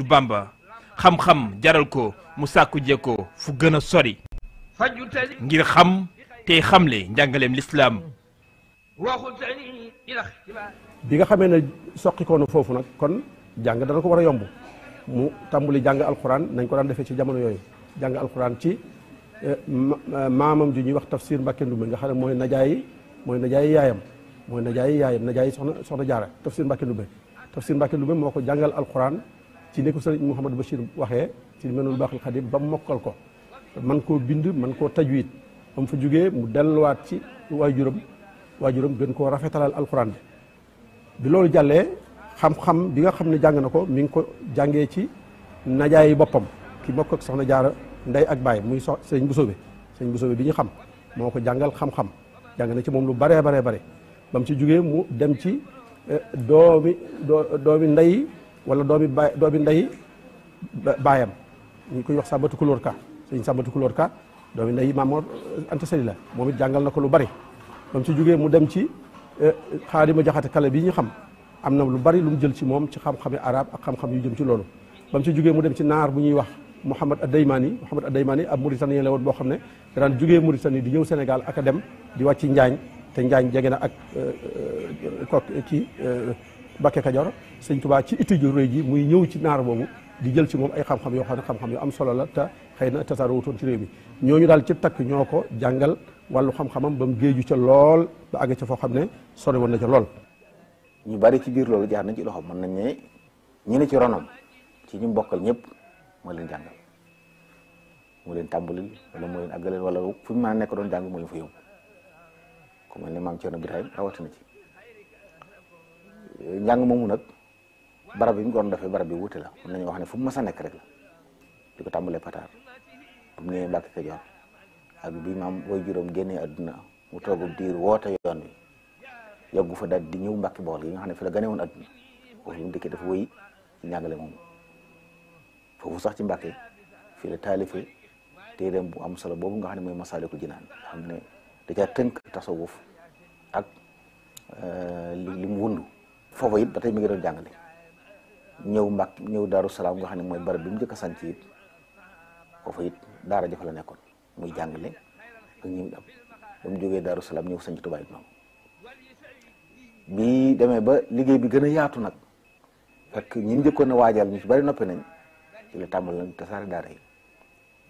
Ahmadou Bamba xam-xam jaral ko mu sàkku jekkoo fu gën a sori ngir xam te xamle njàngaleem lislaam. bi nga xamee ne soqikoo na foofu nag kon jàng dana ko war a yomb mu tàmbali jàng alxuraan nañ ko daan defee ci jamono yooyu jàng alxuraan ci maamam ji ñuy wax Tafsir Mbàkke Ndumbe nga xam ne mooy najaayi yaayam najaayi soxna Jaara Tafsir Mbàkke Ndumbe moo ko jàngal alxuraan ci ni ko sëriñ Mouhamadou Bachir waxee ci Minanul Baaxil Xadiim ba mu mokkal ko man koo bind man koo tajwid ba mu fa jógee mu delluwaat ci waajuram gën koo rafetalal alxuraan bi loolu jàllee xam-xam bi nga xam ne jàng na ko mi ngi ko jàngee ci najaayi boppam ki bokk ak soxna Jaara ndey ak baay muy sëñ Busoobe bi ñu xam moo ko jàngal xam-xam jàng na ci moom lu baree bare ba mu ci jógee mu dem ci doomi ndey wala doomi ndey baayam ñu koy wax Sàmbatu Kulóor Ka sëñ Sàmbatu Kulóor Ka doomi ndey Maamoor Anta Sali la moom it jàngal na ko lu bari ba mu ci jógee mu dem ci Xaadima Jaxate Kala bi ñu xam am na lu bari lu mu jël ci moom ci xam-xami arab ak xam-xam yu jëm ci loolu ba mu ci jógee mu dem ci naar bu ñuy wax Mouhamad Addaymani ab Mauritanien la woon boo xam ne daan jógee Mauritanie di ñëw Sénégal ak a dem di wàcc Njaañ te Njaañ jege na ak Bakke Kajoor sëñ Tuubaa ci itti ju rëy ji muy ñëw ci naar boobu di jël ci moom ay xam-xam yoo xam ne xam-xam yu am solo la te xëy na tasaaroo wutoon ci réew mi ñooñu daal ci takk ñoo ko jàngal wàllu xam-xamam ba mu géeju ca lool ba àgg ca foo xam ne sori woon na ca lool. ñu bari ci biir loolu jaar nañ ci loxo mën nañ ne ñi ne ci ronam ci ñu bokkal ñëpp moo leen jàngal moo leen tàmbalil wala moo leen àggaleel wala fu ñu mën a nekk doon jàng moo leen fa yóbbu ku mel ne maam Cerno Birahim rawatina ci njàng moomu nag barab yi ñu ko doon defee barab bi wuute la mën nañu wax ne fu mu mës a nekk rek la di ko tàmbalee Pataar bu mu nee Mbàkke Kajoor ak bi maam way juróom génnee adduna mu toogub diir woote yoon wi yoggu fa daal di ñëw Mbàkke Bawol yi nga xam ne fi la gane woon adduna foofu lu mu dëkkee dafa wéy ci njàngale moomu foofu sax ci Mbàkke fii la taalife téereem bu am solo boobu nga xam ne mooy Masaalikul Jinaan nga xam ne da caa tënk tasawuf ak li mu wundu foofu it ba tey mi ngi doon jàngale ñëw Mbàkke ñëw Daaru Salaam nga xam ne mooy barab bi mu njëkk a sanc it foofu it daara jafa la nekkoon muy jàngale ak ñëw am ba mu jógee Daaru Salaam ñëw sanc Tuubaa it noonu bi demee ba liggéey bi gën a yaatu nag fekk ñi njëkkoon a waajal ñu ci bari noppi nañ ci la tàmbal nag tasaare daara yi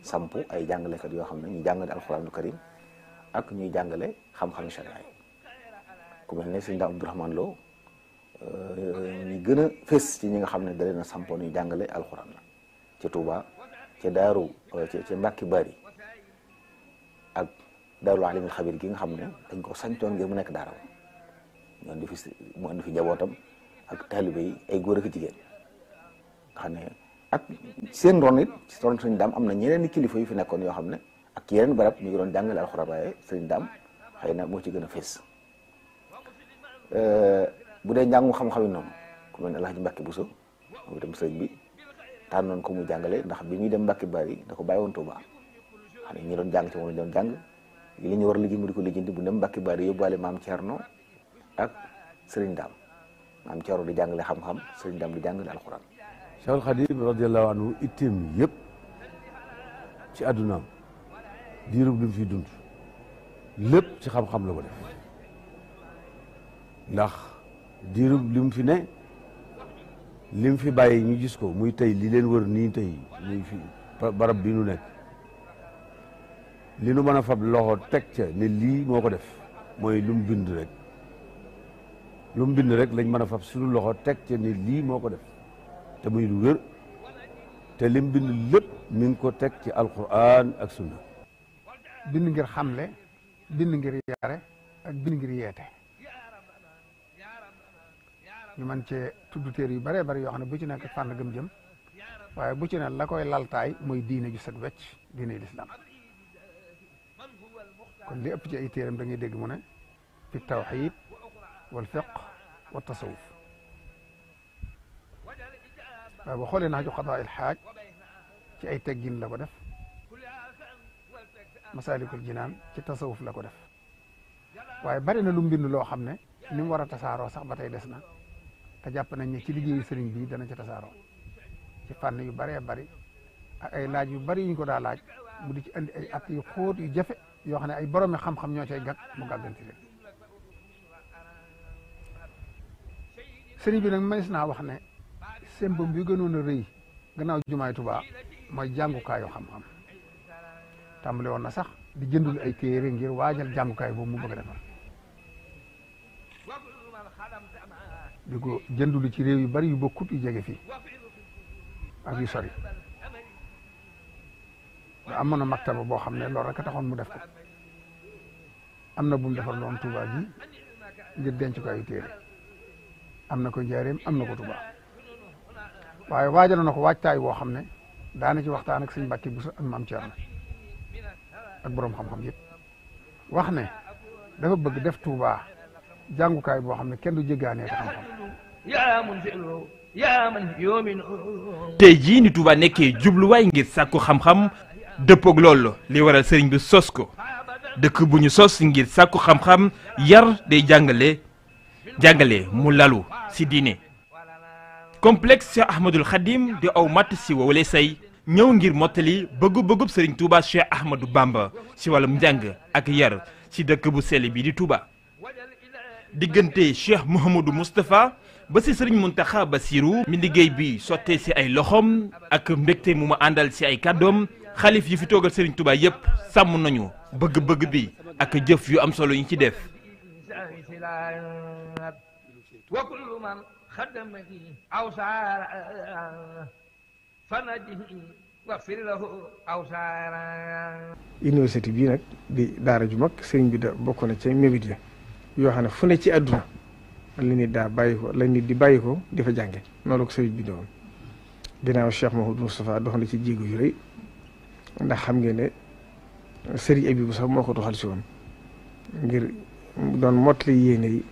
samp ay jàngalekat yoo xam ne ñu jàngale alxuraanul karim ak ñuy jàngale xam-xam sharia yi ku mel ne sëñ Daam Abdourahmane Lo ñi gën a fés ci ñi nga xam ne da leen a sampoon ñu jàngale alxuraan la ca Touba ca Daaru ca Mbàkke Bari ak Daarul Alimul Xabir gi nga xam ne dañ ko sañtoon ngir mu nekk daara mu andi fi njabootam ak taalibe yi ay góor ak jigéen nga xam ne ak seen ron it ci ron sëñ Daam am na ñeneen i kilifa yu fi nekkoon yoo xam ne ak yeneen barab ñu ngi doon jàngale alxuraan waaye sëñ Daam xëy na moo ci gën a fés bu dee njàngum xam-xam yi noonu ku mel ne El Hadj Mbacke Bousso moom itam sëñ bi tànnoon ko mu jàngale ndax bi muy dem Mbacke Bari da ko bàyyi woon Touba xam ne ñi doon jàng ci moom lañ doon jàng li ñu war a liggéey mu di ko lijjanti bu dem Mbacke Bari yóbbuwaale maam Thierno ak Serigne Dame maam Thierno di jàngale xam-xam Serigne Dame di jàngale alxuraan. Cheikhul Khadim radiyallahu anhu itteem yëpp ci àddunaam diirub li mu fi dund lépp ci xam-xam la ko def ndax. diirub li mu fi ne li mu fi bàyyi ñu gis ko muy tey li leen wër nii tey muy fi barab bi nu nekk li nu mën a fab loxo teg ca ne lii moo ko def mooy lu mu bind rek lu mu bind rek lañ mën a fab suñu loxo teg ca ne lii moo ko def te muy lu wér te lim bind lépp mi ngi ko teg ci alquran ak sunna bind ngir xamle bind ngir yare ak bind ngir yeete ñu mën cee tudd téere yu bëree bëri yoo xam ne bu ci nekk fànn gëm jëm waaye bu ci ne la koy laltaay mooy diine ju set wecc diine lislaam kon li ëpp ci ay téeram da ngay dégg mu ne fi tawxid wal fiq wa tasawuf waaye boo xoolee nax ju xadaa il xaaj ci ay teggin la ko def masaalikul jinaan ci tasawuf la ko def waaye bari na lu mbind loo xam ne ni mu war a tasaaroo sax ba tey des na te jàpp nañ ne ci liggéeyu sëriñ bi dana ci tasaaroo ci fànn yu bëree bëri ak ay laaj yu bëri yu ñu ko daa laaj mu di ci andi ay at yu xóot yu jafe yoo xam ne ay boromi xam-xam ñoo cay gàtt mu gàgganti leen sëriñ bi nag mënees naa wax ne sembam bi gënoon a rëy gannaaw jumaay Tuubaa mooy jàngukaayu xam-xam tàmbali woon na sax di jëndul ay téere ngir waajal jàngukaay boobu mu bëgg a defar di ko jëndulu ci réew yu bari yu bokkut yu jege fii ak yu sori ba amoon na maktaba boo xam ne loolu rek a taxoon mu def ko am na bu mu defar loon Tuubaa ji ngir denc ko ay téere am na ko Njaaréem am na ko Tuubaa waaye waajal na ko waajtaay boo xam ne daana ci waxtaan ak sëñ Mbàkke Buso ak maam Cerno ak boroom xam-xam yëpp wax ne dafa bëgg def Tuubaa jàngukaay boo xam ne kenn du jéggaanee te xam-xam tey jii ni Touba nekkee jubluwaay ngir sàkku xam-xam dëppoog loolu li waral sëriñ bi sos ko dëkk bu ñu sos ngir sàkku xam-xam yar day jàngale mu lalu si diine complexe Cheikh Ahmadul Khadim di aw matt si wowale say ñëw ngir mottali bëggu-bëggub sëriñ Touba Cheikh Ahmadou Bamba si wàllum njàng ak yar si dëkk bu sell bi di Touba diggante Cheikh Mouhamadou Moustapha ba si sëriñ Muntaxa Basiru mi liggéey bi sottee si ay loxoom ak mbégte mu ma àndal si ay kàddoom xalif yi fi toogal sëriñ Touba yépp sàmm nañu bëgg-bëgg bi ak jëf yu am solo yi ci def université bii nag di daara ju mag sëriñ bi da bokk na ci mébét ya yoo xam ne fu ne ci àdduna la nit daa bàyyi ko la nit di bàyyi ko di fa jànge noonu la ko sëriñ bi doon ginnaaw Cheikh Mouhamadou Moustapha dox na ci jéego yu rëy ndax xam ngeen ne sëriñ Abibu sax moo ko doxal si woon ngir doon mottali yéene yi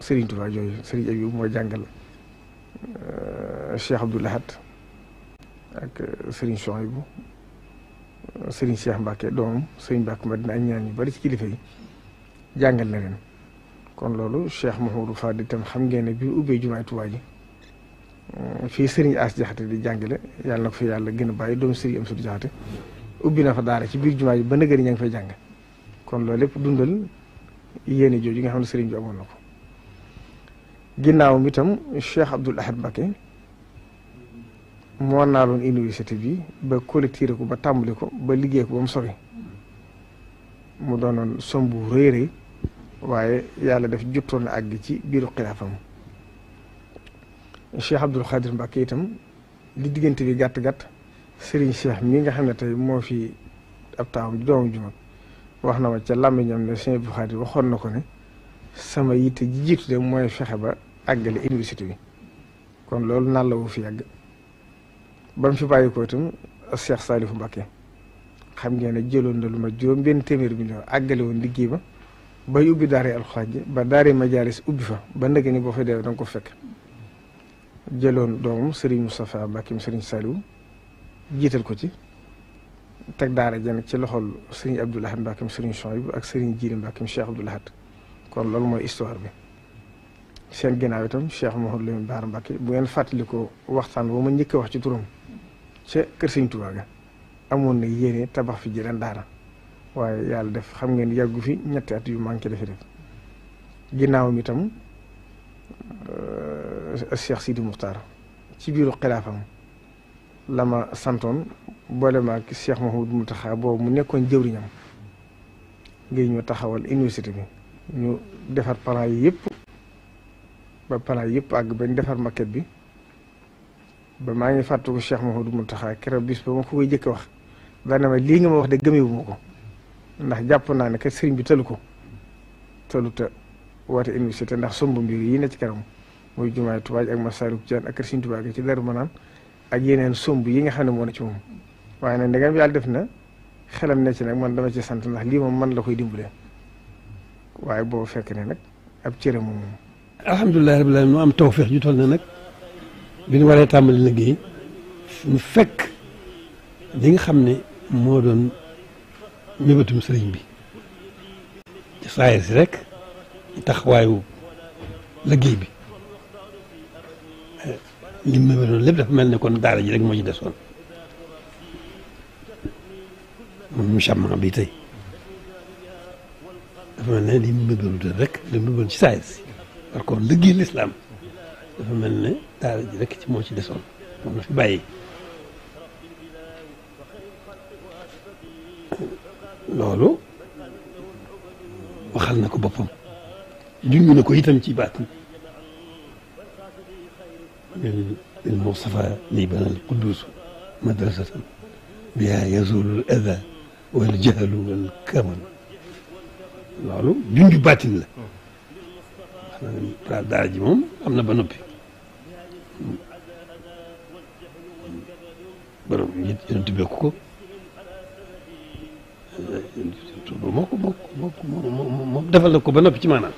sëriñ Tuubaa jooju sëriñ Abibu moo jàngal Cheikh Abdoul Ahad ak sëriñ Souhaïbou sëriñ Cheikh Mbacke doomam sëriñ Mbacke Madina ak ñaan yu bari ci kilifa yi jàngal na leen kon loolu Cheikh Mouhamadou Fadil itam xam ngeen ne bi ubbee jumaay Tuubaa ji fii sëriñ As Jaxate di jàngale yàlla na ko fi yàlla gën a bàyyi doomu sëriñ Amsatu Jaxate ubbi na fa daara ci biir jumaa ji ba nëgëri ña ngi fay jàng kon loolu lépp dundal yéene jooju nga xam ne sëriñ bi amoon na ko ginnaawam itam Cheikh Abdoul Ahad Mbacké moo naaloon université bi ba collecté ko ba tàmbali ko ba liggéey ko ba mu sori mu doonoon sombu rëy rëy waaye yàlla def jottoon na àgg ci biiru xilaafam Cheikh Abdoul Khadir Mbacké itam li diggante bi gàtt-gàtt Serigne Cheikh mi nga xam ne tey moo fi ab taawam doomu ju mag wax na ma ca làmmiñam ne Cheikh Abdoul Khadir waxoon na ko ne sama yitte ji jiitu de mooy fexe ba àggale université bi kon loolu naan la wu fi yàgg ba mu fi bàyyi ko itam Cheikh Salifou Mbacké xam ngeen ne jëloon na lu ma juróom benn téeméer million àggale woon liggéey ba bay ubbi daaree alxuraan ji ba daaree majaalis ubbi fa ba ndëgg ni boo fay dee da nga ko fekk jëloon doomam Serigne Moustapha Mbacké Serigne Saliou jiital ko ci teg daara ja nag ci loxol Serigne Abdoul Ahad Mbacké Serigne Souhaïbou ak Serigne Djili Mbacké Cheikh Abdoul Ahad kon loolu mooy histoire bi seen ginnaaw itam Cheikh Mouhamadou Lamine Bara Mbacké bu ngeen fàttali ko waxtaan ba ma njëkk a wax ci turam ca kër Serigne Touba ga amoon na yéene tabax fi jëleen daara waaye yàlla def xam ngeen yàggu fi ñetti at yu manqué dafi def ginnaawam itam Cheikh Sidi Moukhtar ci biiru xilaafam la ma santoon boole ma ak Cheikh Mouhamadou Mountakha boobu mu nekkoon jëwriñam ngir ñu taxawal université bi ñu defar plan yi yëpp ba plan yi yëpp àgg bañ defar maquette bi ba maa ngi fàttaliku Cheikh Mouhamadou Mountakha keroog bis ba ma ko koy jëkk a wax daanaka lii nga ma wax de gëmewu ma ko ndax jàpp naa ne kat sëriñ bi tëlu ko tëlu te woote université ndax somb mbir yi ne ci kanam muy jumaay Tuubaa ak Masaalikul Jinaan ak kër Sëriñ Tuubaa gi ci Daaru Manaan ak yeneen somb yi nga xam ne moo ne ci moom waaye nag ndegam yàlla def na xelam ne ci nag man dama ci sant ndax lii moom man la koy dimbalee waaye boo fekk ne nag ab cëre moom. alhamdulilah rabbil aalamiin mu am tawfeex ju toll na nag bi ñu waree tàmbali liggéey ñu fekk li nga xam ne moo doon mébétum sëriñ bi ci saayir si rek taxawaayu liggéey bi li mu mébétoon lépp dafa mel ne kon daara ji rek moo ci desoon moom chamma bi tey dafa mel ne li mu mébétoon rek li mu mébétoon ci saa si par contre liggéey lislaam dafa mel ne daara ji rek ci moo ci desoon moom la fi bàyyi loolu waxal na ko boppam junj na ko itam ci baatin bil Mustafa li banal quddus madrasatan biha yazulu al adha wal jahlu wal kamal loolu junj baatin la wax na daara ji moom am na ba noppi borom yonent bi ko moo defal na ko ba noppi ci maanaam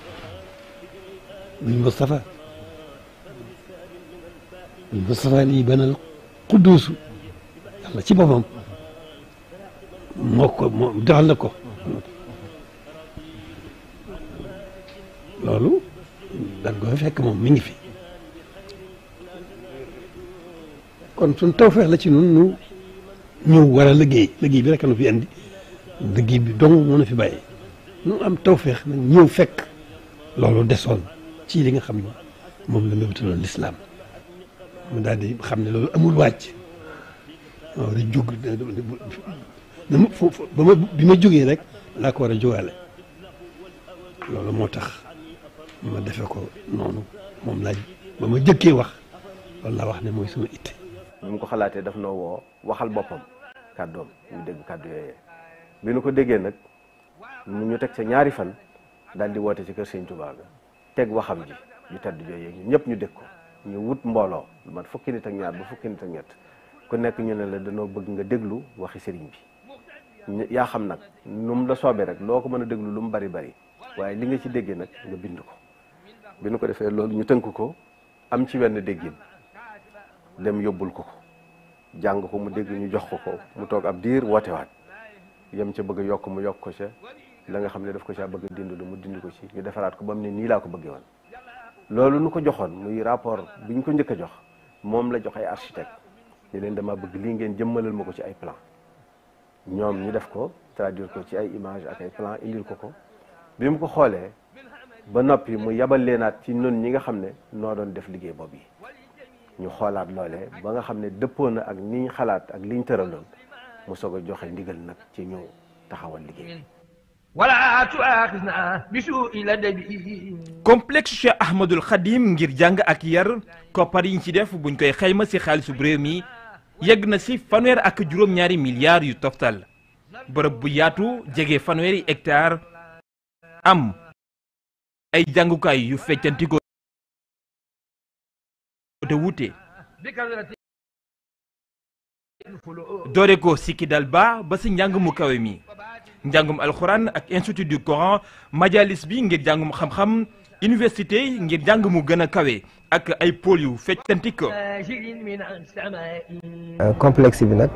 bil Mustafa lii banal qudduusu yàlla ci boppam moo defal na ko loolu daan ko fekk moom mi ngi fi kon suñ tawfeex la ci nun ñu ñëw war a liggéey bi rek nu fi andi liggéey bi dong mën a fi bàyyi nu am tawfeex nag ñëw fekk loolu desoon ci li nga xam ne moom la mébétaloon lislaam mu daal di xam ne loolu amul wàcc waaw da jóg bi ma jógee rek laa ko war a jógaale loolu moo tax ma defe ko noonu moom laaj ba ma jëkkee wax loolu laa wax ne mooy sama itte bi mu ko xalaatee daf noo woo waxal boppam kàddoom ñu dégg kàddu yooyee bi nu ko déggee nag ñu teg sa ñaari fan daal di woote ci kër Sëñ Tuubaa ga teg waxam ji yu tedd yooyee ñun ñëpp ñu dégg ko ñu wut mbooloo lu mat fukki nit ak ñaar ba fukki nit ak ñett ku nekk ñu ne la danoo bëgg nga déglu waxi sëriñ bi yaa xam nag nu mu la soobee rek loo ko mën a déglu lu mu bari bari waaye li nga ci déggee nag nga bind ko bi nu ko defee loolu ñu tënk ko am ci wenn déggin dem yóbbul ko jàng ko mu dégg ñu jox ko mu toog ab diir wootewaat yem ca bëgg a yokk mu yokk ko ca la nga xam ne daf ko caa bëgg a dindi mu dindi ko ci ñu defaraat ko ba mu ne nii laa ko bëggee woon loolu nu ko joxoon muy rapport bi ñu ko njëkk a jox moom la jox ay architecte ñu leen dama bëgg lii ngeen jëmmalal ma ko ci ay plan ñoom ñu def ko traduire ko ci ay image ak ay plan indil ko bi mu ko xoolee ba noppi mu yabal leenaat ci nun ñi nga xam ne noo doon def liggéey boobu yi ñu xoolaat loolee ba nga xam ne dëppoo na ak niñ xalaat ak liñ tëraloon mu soog a joxe ndigal nag ci ñu taxawal liggéey wala tuaxisna bi suu'i ladabi complexe Cheikh Ahmadul Khadim ngir jàng ak yar koppar yi ñu ci def buñ koy xayma si xaalisu réew mi yegg na si fanweer ak juróom-ñaari milliards yu toftal bërëb bu yaatu jege fanweeri hectare am ay jàngukaay yu feccantikoo te wuute doore ko sikki dal ba si njàng mu kawe mi njàngum alxuraan ak institut du Coran majalis bi ngir njàngum xam-xam université ngir njàng mu gën a kawe ak ay pôle yu feccantikoo complexe bi nag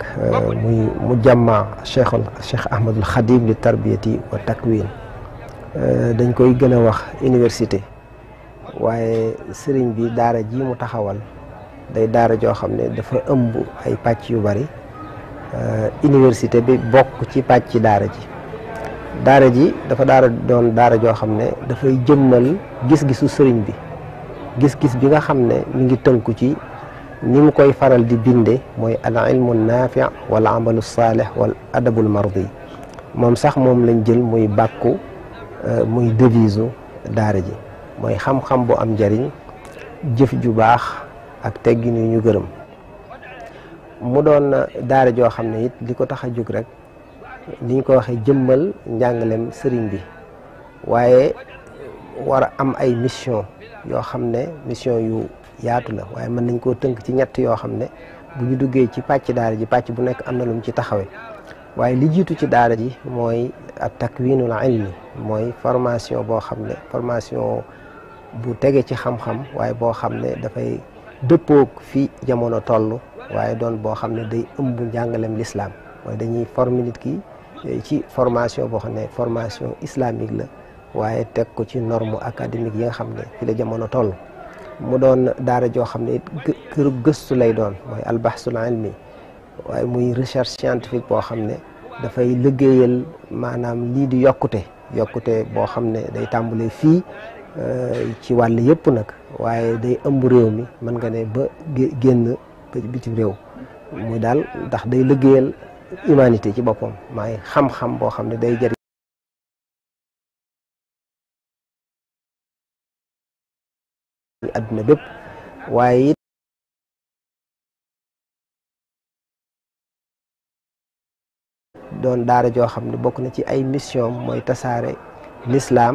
mu jàmma Cheikh Ahmadul Khadim li tarbiyati wa takwin dañ koy gën a wax université waaye sëriñ bi daara ji mu taxawal day daara joo xam ne dafa ëmb ay pàcc yu bari université bi bokk ci pàcc daara ji dafa doon daara joo xam ne dafay jëmmal gis-gisu sëriñ bi gis-gis bi nga xam ne mi ngi tënku ci ni mu koy faral di binde mooy al ilmu naafi wal amalu saalih wal adabul mardi moom sax moom lañ jël muy bàkku muy devise daara ji mooy xam-xam bu am njariñ jëf ju baax ak teggin yu ñu gërëm mu doon daara joo xam ne it li ko tax a jóg rek li ñu ko waxee jëmmal njàngalem sëriñ bi waaye war a am ay mission yoo xam ne mission yu yaatu la waaye mën nañ koo tënk ci ñett yoo xam ne bu ñu duggee ci pàcc daara ji pàcc bu nekk am na lu mu ci taxawee waaye li jiitu ci daara ji mooy at takwinul ilmi mooy formation boo xam ne formation bu tege ci xam-xam waaye boo xam ne dafay dëppoog fi jamono toll waaye doon boo xam ne day ëmb njàngalem l'islam mooy dañuy former nit ki ci formation boo xam ne formation islamique la waaye teg ko ci norme académique yi nga xam ne fi la jamono toll mu doon daara joo xam ne këru gëstu lay doon mooy albahsul ilmi waaye muy recherche scientifique boo xam ne dafay liggéeyal maanaam lii di yokkute boo xam ne day tàmbalee fii ci wàll yëpp nag waaye day ëmb réew mi mën nga ne ba génn bitim réew muy daal ndax day liggéeyal humanité ci boppam maay xam-xam boo xam ne day jëriñ adduna bépp waaye it doon daara joo xam ne bokk na ci ay mission mooy tasaare l'islam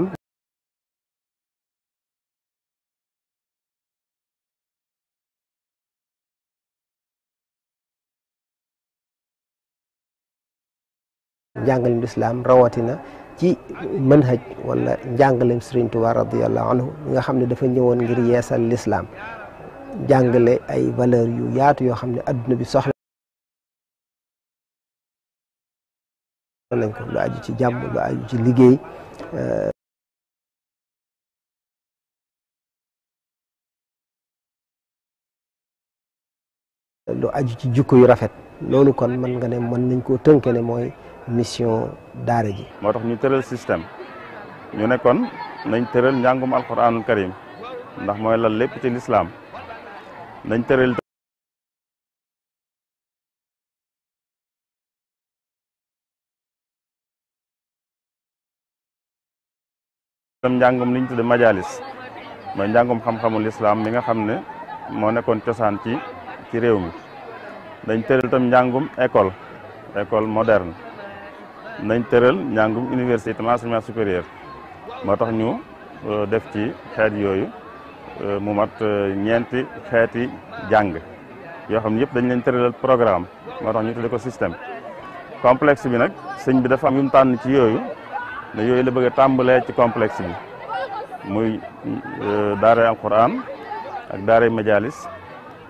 njàngalem lislaam rawatina ci manhaj wala njàngalem Sëriñ Tuubaa radiyallahu anhu nga xam ne dafa ñëwoon ngir yeesal lislaam jàngale ay valeur yu yaatu yoo xam ne adduna bi soxla nañ ko lu aju ci jàmm lu aju ci liggéey lu aju ci jikko yu rafet loolu kon mën nga ne mën nañ koo tënke ne mooy mission daara ji. moo tax ñu tëral système ñu ne kon nañ tëral njàngum alquranul karim ndax mooy lal lépp ci lislaam nañ tëral tam njàngum liñ tudde majalis mooy njàngum xam-xamul lislaam mi nga xam ne moo nekkoon cosaan ci réew mi dañ tëral tam njàngum école moderne nañ tëral njàngum université enseignement supérieur moo tax ñu def ci xeet yooyu mu mat ñeenti xeeti jàng yoo xam ne yëpp dañ leen tëralal programme moo tax ñu tudde ko système complexe bi nag sëñ bi dafa am yu mu tànn ci yooyu ne yooyu la bëgg a tàmbalee ci complexe bi muy daaray alquran ak daaray majalis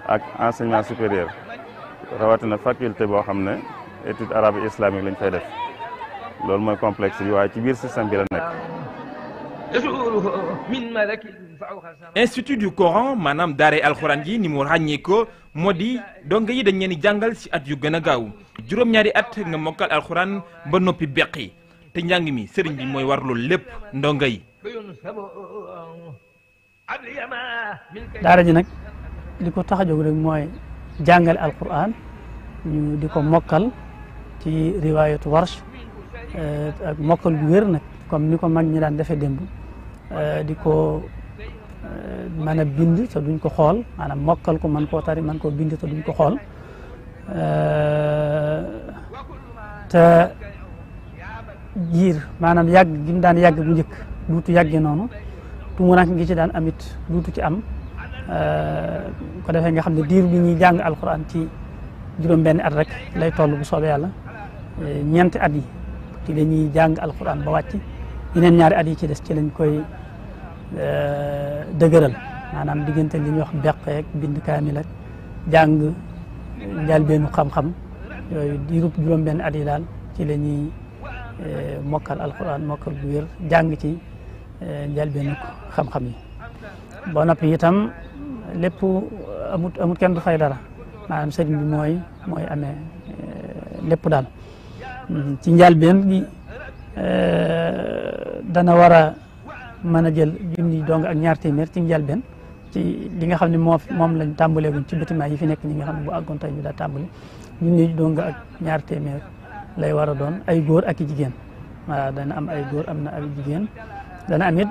ak enseignement supérieur rawatina faculté boo xam ne étude arabe et islamique lañ fay def loolu mooy complexe bi waaye ci biir système bi la nekk. institut du Coran maanaam daaray alxuraan yi ni mu ràññee ko moo di donga yi dañ leen di jàngal ci at yu gën a gaaw juróom-ñaari at nga mokkal alxuraan ba noppi beqi te njàng mi sëriñ bi mooy war loolu lépp ndonga yi. daara ji nag li ko tax a jóg rek mooy jàngale alxuraan ñu di ko mokkal ci riwaayatu warsh ak mokkal gu wér nag comme ni ko mag ñi daan defee démb di ko mën a bind te duñ ko xool maanaam mokkal ko mën koo tari mën koo bind te duñ ko xool te jiir maanaam yàgg gi mu daan yàgg bu njëkk duutu yàggee noonu tumurank ngi ci daan amit duutu ci am ko defee nga xam ne diir bi ñuy jàng alquran ci juróom benn at rek lay toll bu soobee yàlla ñeenti at yi ci la ñuy jàng alquran ba wàcc yeneen ñaari at yi ci des ci lañ koy dëgëral maanaam diggante li ñuy wax beqeek bind kaamil ak jàng njëlbeenu xam-xam yooyu diirub juróom benn at yi daal ci la ñuy mokkal alquran mokkal bu wér jàng ci njëlbeenu xam-xam yi boo noppi itam lépp amut kenn du fay dara maanaam sëriñ bi mooy amee lépp daal ci njëlbeen gi dana war a mën a jël junni dong ak ñaar téeméer ci njëlbeen ci li nga xam ne moom lañ tàmbaleeguñ ci bâtiment yi fi nekk ñi nga xam ne bu àggoon tey ñu daa tàmbali junni dong ak ñaar téeméer lay war a doon ay góor ak i jigéen waaw dana am ay góor am na ay jigéen dana am it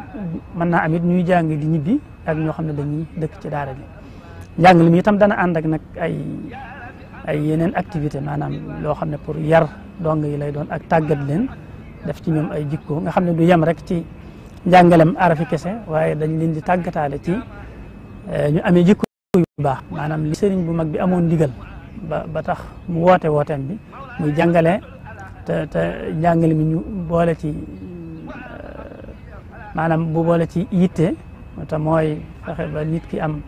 mën naa am it ñuy jàng di ñibbi ak ñoo xam ne dañuy dëkk ci daara ji njàng li mi itam dana ànd ak nag ay yeneen activité maanaam loo xam ne pour yar dong yi lay doon ak tàggat leen def ci ñoom ay jikko nga xam ne du yem rek ci njàngalem arafi kese waaye dañ leen di tàggataale ci ñu amee jikko yu baax maanaam li sëriñ bu mag bi amoon ndigal ba tax mu wooteem bi muy jàngale te njàngale mi ñu boole ci maanaam bu boole ci yitte te mooy fexe ba nit ki am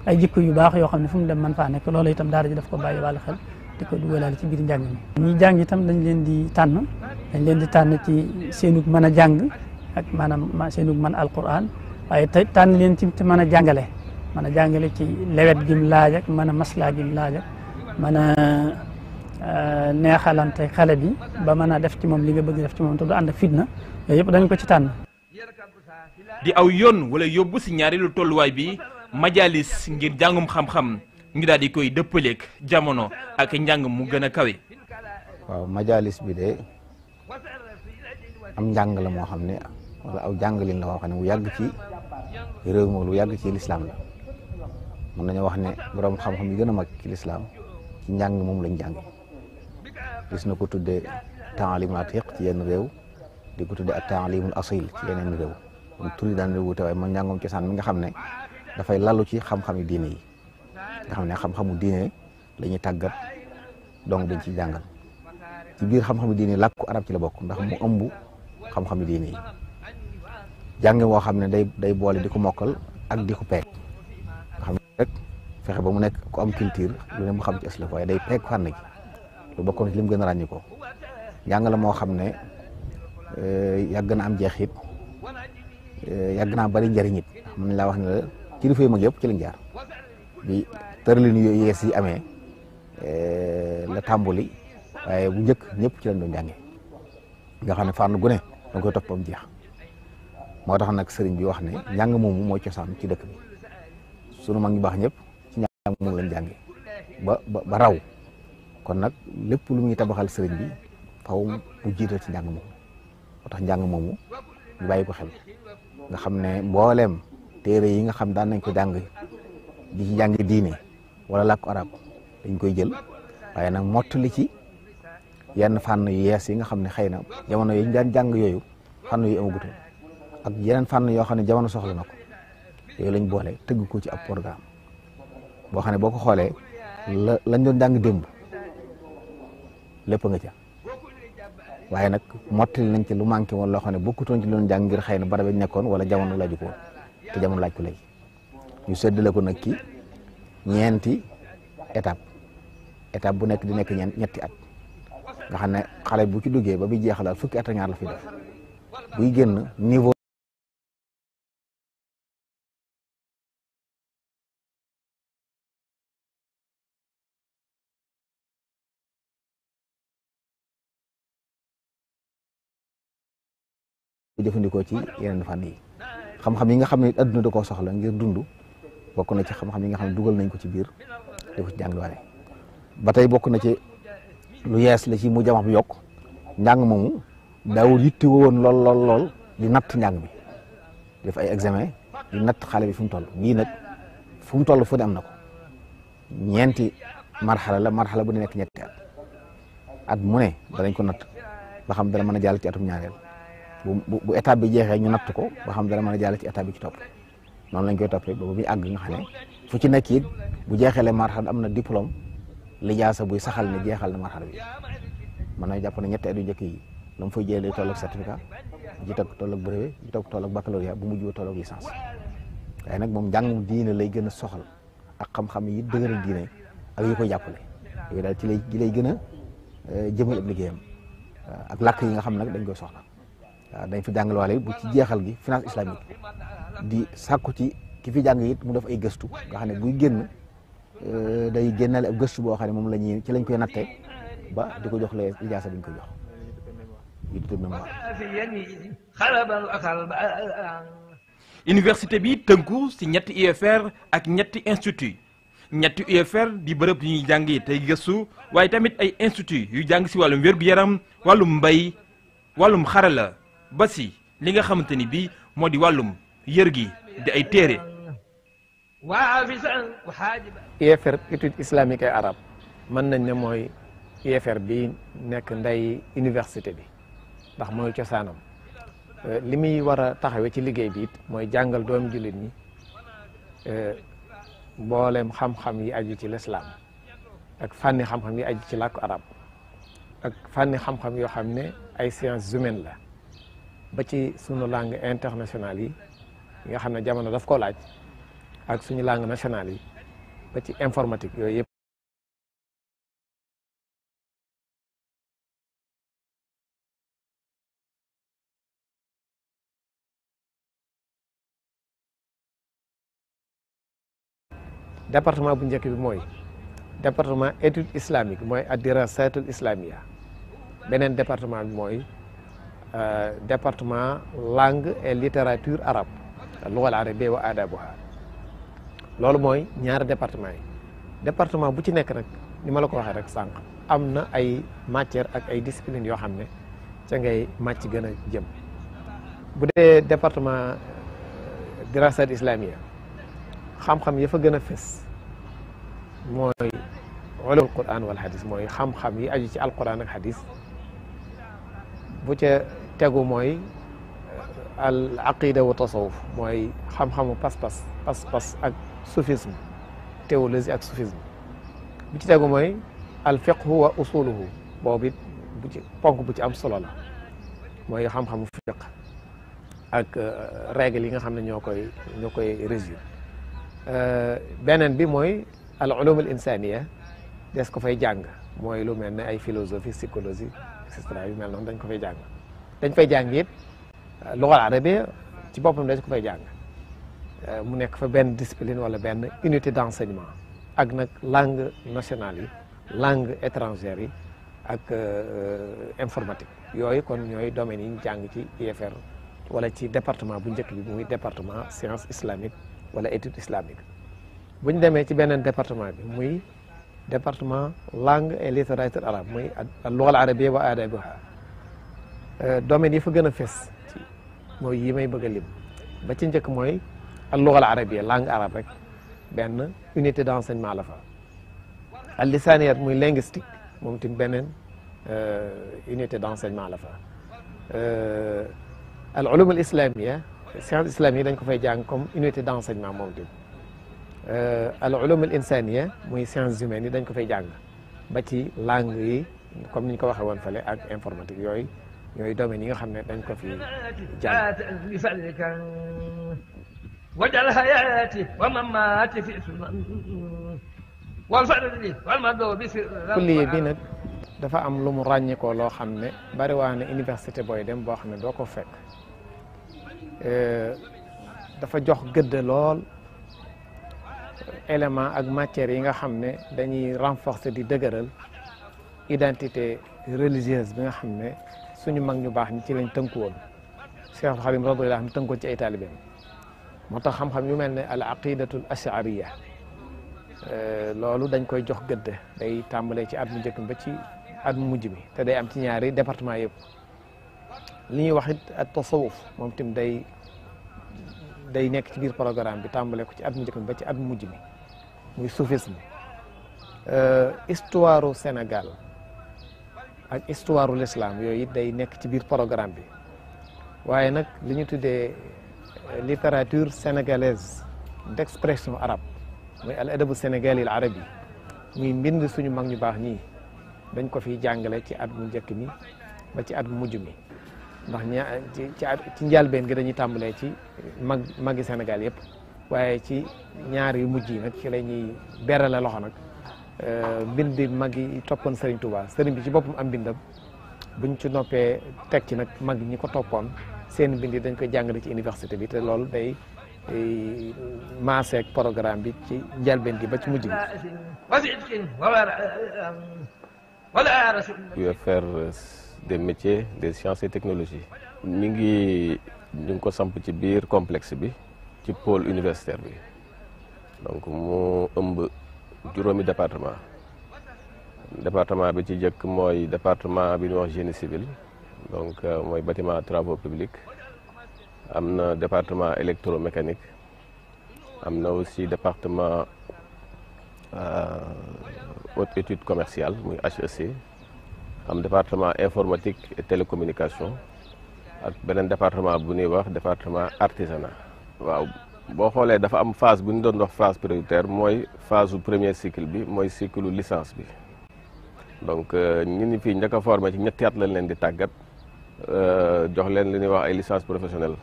ay jikko yu baax yoo xam ne fu mu dem man faa nekk loolu itam daara ji daf ko bàyyi wàllu xel di ko dugalaale ci biir njàng mi ñi jàng itam dañ leen di tànn ci seenug mën a jàng ak maanaam seenug mën alquran waaye te tànn leen ci mën a jàngale mën a jàngale ci lewet gim laaj ak mën a maslaa gim laaj ak mën a neexalante xale bi ba mën a def ci moom li nga bëgg def ci moom te du ànd ak fitna yooyu yëpp dañ ko ci tànn. di aw yoon wala yóbbu si ñaareelu tolluwaay bi majalis ngir jàngum xam-xam ñu daal di koy dëppaleeg jamono ak njàng mu gën a kawe. waaw majalis bi de am njàng la moo xam ne wala aw jàngalin la moo xam ne mu yàgg ci réew mi lu yàgg ci lislaam la mën nañu wax ne borom xam-xam yi gën a mag ci lislaam ci njàng moom lañ jàng gis na ko tuddee taalimul atiq ci yenn réew di ko tuddee ak taalimul asil ci yeneen réew kon tur yi daan wuute waaye man njàngum cosaan mi nga xam ne dafay lalu ci xam-xami diine yi nga xam ne xam-xamu diine la ñuy tàggat donc dañ ciy jàngal ci biir xam-xami diine làkku arab ci la bokk ndax mu ëmb xam-xami diine yi jàng woo xam ne day boole di ko mokkal ak di ko peeg nga xam ne rek fexe ba mu nekk ku am culture lu ne mu xam ci islaf waaye day peeg fànn gi lu bokkoon ci lim gën a ràññi ko jàng la moo xam ne yàgg na am jeexit yàgg naa bari njëriñ it mën nañ laa wax ne la kilifa yu mag yëpp ci lañ jaar bi tëralin yu yees yi amee la tàmbuli waaye bu njëkk ñëpp ci lañ doon jànge nga xam ne fànn gu ne da nga koy topp am jeex moo tax nag sëriñ bi wax ne njàng moomu mooy cosaan ci dëkk bi sunu mag ñu baax ñëpp ci njàng moomu lañ jànge ba raw kon nag lépp lu muy tabaxal sëriñ bi faw mu jiital ci njàng moomu moo tax njàng moomu ñu bàyyi ko xel nga xam ne mbooleem téere yi nga xam daan nañ ko jàng di ci jàng diine wala làkku arab dañ koy jël waaye nag mottali ci yenn fànn yu yees yi nga xam ne xëy na jamono yi ñu daan jàng yooyu fànn yu amagutoon ak yeneen fànn yoo xam ne jamono soxla na ko yooyu lañ boole tëgg ko ci ab programme boo xam ne boo ko xoolee lañ doon jàng démb lépp nga ca waaye nag mottali nañ ci lu manqué woon loo xam ne bokkutoon ci loon jàng ngir xëy na barab yi nekkoon wala jamono laaju ko woon te jamono laaj ko léegi ñu séddale ko nag ci ñeenti étape bu nekk di nekk ñetti at nga xam ne xale bu ci duggee ba bi jeexalal fukki at ak ñaar la fi def buy génn niveau jëfandikoo ci yeneen fànn yi xam-xam yi nga xam ne adduna da koo soxla ngir dund bokk na ci xam-xam yi nga xam ne dugal nañ ko ci biir di ko ci jàngale ba tey bokk na ci lu yees la ci mu jamax bi yokk njàng moomu daawul yitte woon lool di natt njàng bi def ay examen di natt xale bi fu mu toll bii nag fu mu toll fu ne am na ko ñeenti marxala bu ne nekk ñetti at mu ne danañ ko natt ba xam dana mën a jàll ci atum ñaareel bu étape bi jeexee ñu natt ko ba xam dana mën a jàll ci étape bi ci topp noonu lañ koy toppee ba muy àgg nga xam ne fu ci nekk it bu jeexalee marxala am na diplôme lijaasa buy saxal ne jeexal na marxala bi mën na jàpp ne ñetti at yu njëkk yi la mu fay jëlee toll ak certificat ji toog toll ak brevet ji toog toll ak baccalauréat bu mujj ba toll ak licence waaye nag moom njàngum diine lay gën a soxal ak xam-xam yi dëgëral diine ak yi koy jàppale yooyu daal ci lay gën a jëmal ab liggéeyam ak làkk yi nga xam nag dañ koy soxla waaw dañ fi jàngale waale bu ci jeexal gi finance islamique di sàkku ci ki fi jàng it mu def ay gëstu nga xam ne buy génn day génnale ab gëstu boo xam ne moom la ñuy ci lañ koy nattee ba di ko jox les ijaasa bi ñu koy jox unité de mémoire. université bi tënku ci ñetti UFR ak ñetti institut ñetti UFR di bërëb yu ñuy jàngee tey gëstu waaye tamit ay institut yu jàng ci wàllum wér-gu-yaram wàllum mbay wàllum xarala ba ci li nga xamante ni bii moo di wàllum yër gi di ay téere. UFR étude islamique et arabe mën nañ ne mooy UFR bi nekk ndey université bi ndax mooy cosaanam li muy war a taxawee ci liggéey bi it mooy jàngal doomi jullit ñi mboolem xam-xam yi aju ci lislaam ak fànni xam-xam yi aju ci làkku arab ak fànni xam-xam yoo xam ne ay sciences humaines la ba ci sunu langue internationale yi nga xam ne jamono daf ko laaj ak suñu langue nationale yi ba ci informatique yooyu yëpp département bu njëkk bi mooy département étude islamique mooy ad-dirasatul islamia. beneen département bi mooy département langue et littérature arabe al-lugha al-arabiyya wa adabuha. loolu mooy ñaari département yi. département bu ci nekk nag ni ma la ko waxee rek sànq am na ay matière ak ay discipline yoo xam ne ca ngay màcc gën a jëm. bu dee département dirasat islamia xam-xam ya fa gën a fës mooy ulumul quran wal hadis mooy xam-xam yi aju ci alquran ak hadis. bu ca tegu mooy al aqida wa tasawuf mooy xam-xamu pas-pas ak soufisme théologie ak soufisme. bu ci tegu mooy al fiqhu wa usuluhu boobu it bu ci ponk bu ci am solo la mooy xam-xamu fiq ak règle yi nga xam ne ñoo koy régir. beneen bi mooy al ulum al insaniya des ko fay jàng mooy lu mel ne ay philosophie psychologie et cetera yu mel noonu dañ ko fay jàng. dañ fay jàng it lugal arabiya ci boppam dañ ko fay jàng mu nekk fa benn discipline wala benn unité d'enseignement ak nag langue nationale yi langue étrangère yi ak informatique yooyu kon ñooy domaines yi ñu jàng ci IFR wala ci département bu njëkk bi muy département science islamique wala étude islamique. bu ñu demee ci beneen département bi muy département langue et littérature arabe muy al-lugha al-arabiyya wa adabuha. domaine yi fa gën a fes ci mooy yi may bëgg a lim ba ci njëkk mooy al-lugha al-arabiyya langue arabe rek benn unité d'enseignement la fa. al-lisaniyat muy linguistique moom tamit beneen unité d'enseignement la fa. al-ulum al-islamiyya science islamique dañ ko fay jàng comme unité d'enseignement moom tamit. al-ulum al-insaniya muy sciences humaines yi dañ ko fay jàng ba ci langue yi comme ni ñu ko waxee woon fële ak informatique yooyu ñooy domaines yi nga xam ne dañ ko fi jàng. wajal hayati wa mamati fi sunan wal fardi wal madobi kulliye bi nag dafa am lu mu ràññikoo loo xam ne bari waa ne université booy dem boo xam ne doo ko fekk dafa jox gëdd lool élément ak matières yi nga xam ne dañuy renforcer di dëgëral identité religieuse bi nga xam ne suñu mag ñu baax ñi ci lañ tënku woon Cheikh Khadim radiyallahu anhu tënkoon ci ay taalibeem moo tax xam-xam yu mel ne al aqidatul ashariya loolu dañ koy jox gëdd day tàmbalee ci at mu njëkk ba ci at mu mujj bi te day am ci ñaari département yëpp li ñuy wax it at tasawuf moom tim day nekk ci biir programme bi tàmbale ko ci at mu njëkk ba ci at mu mujj bi muy soufisme histoire u Sénégal ak histoire u l'islam yooyu it day nekk ci biir programme bi waaye nag li ñu tuddee littérature sénégalaise d'expression arabe muy al adabu sénégali al arabi muy mbind suñu mag ñu baax ñii dañ ko fiy jàngale ci at mu njëkk mi ba ci at mu mujj mi ndax ci njëlbeen gi dañuy tàmbalee ci magi Sénégal yëpp waaye ci ñaar yu mujj yi nag ci la ñuy berale loxo nag mbindi mag yi toppoon Serigne Touba Serigne bi ci boppam am mbindam buñ ci noppee teg ci nag mag ñi ko toppoon seen mbind yi dañ koy jàngale ci université bi te loolu day maaseek programme bi ci njëlbeen gi ba ci mujj bi. UFR des métiers des sciences et technologies. mi ngi ñu ngi ko samp ci biir complexe bi ci pôle universitaire bi donc mu ëmb juróomi département bi ci jëkk mooy département bi ñuy wax génie civil donc mooy bâtiment travaux publics am na département électromécanique am na aussi département haute étude commerciale muy HEC am département informatique et télécommunication ak beneen département bu ñuy wax département artisanat. waaw boo xoolee dafa am phase bu ñu doon wax phase prioritaire mooy phase su premier cycle bi mooy cycle licence bi donc ñi ni fii njëkk a formé ci ñetti at lañ leen di tàggat jox leen li ñuy wax ay licence professionnelle